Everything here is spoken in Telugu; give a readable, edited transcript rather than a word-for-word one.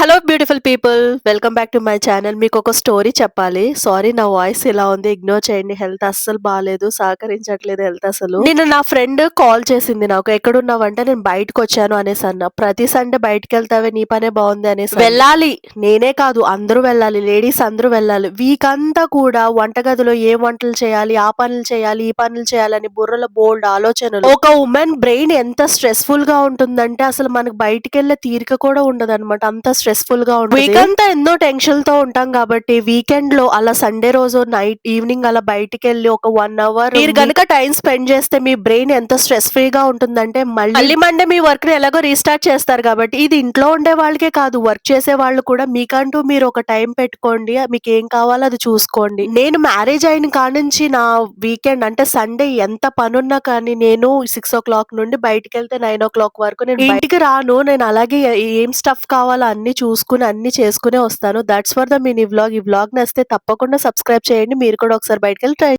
Hello beautiful people, welcome back to my channel. మీకు ఒక స్టోరీ చెప్పాలి. సారీ నా వాయిస్ ఇలా ఉంది, ఇగ్నోర్ చేయండి. హెల్త్ అస్సలు బాలేదు, సహకరించట్లేదు హెల్త్ అసలు. నిన్న నా ఫ్రెండ్ కాల్ చేసింది నాకు. ఎక్కడున్నావంటే నేను బయటకు వచ్చాను అనేసి అన్న. ప్రతి సండే బయటకు వెళ్తావే, నీ పనే బాగుంది అనేసి వెళ్ళాలి. నేనే కాదు, అందరూ వెళ్ళాలి, లేడీస్ అందరూ వెళ్ళాలి. వీక్ అంతా కూడా వంటగదిలో ఏ వంటలు చేయాలి, ఆ పనులు చేయాలి, ఈ పనులు చేయాలని బుర్రలో బోల్డ్ ఆలోచనలు. ఒక ఉమెన్ బ్రెయిన్ ఎంత స్ట్రెస్ఫుల్ గా ఉంటుందంటే అసలు మనకు బయటికి వెళ్ళే తీరిక కూడా ఉండదు అనమాట. అంత స్ట్రెస్ఫుల్ గా ఉంటుంది. వీక్ అంతా ఎన్నో టెన్షన్ తో ఉంటాం కాబట్టి వీకెండ్ లో అలా సండే రోజు నైట్ ఈవినింగ్ అలా బయటికి వెళ్ళి ఒక 1 hour మీరు గనుక టైం స్పెండ్ చేస్తే మీ బ్రెయిన్ ఎంత స్ట్రెస్ ఫ్రీ గా ఉంటుందంటే మళ్ళీ మండే మీ వర్క్ ని ఎలాగో రీస్టార్ట్ చేస్తారు. కాబట్టి ఇది ఇంట్లో ఉండే వాళ్ళకే కాదు, వర్క్ చేసే వాళ్ళు కూడా మీకంటూ మీరు ఒక టైం పెట్టుకోండి. మీకు ఏం కావాలో అది చూసుకోండి. నేను మ్యారేజ్ అయిన కానుంచి నా వీకెండ్ అంటే సండే ఎంత పనున్నా కానీ నేను 6 o'clock నుండి బయటికి వెళ్తే 9 o'clock వరకు నేను ఇంటికి రాను. నేను అలాగే ఏం స్టఫ్ కావాలో అన్ని చూసుకుని అన్ని చేసుకునే వస్తాను. That's for the mini vlog. ఈ వ్లాగ్ నచ్చితే తప్పకుండా సబ్స్క్రైబ్ చేయండి. మీరు కూడా ఒకసారి బయటకెళ్ళి ట్రై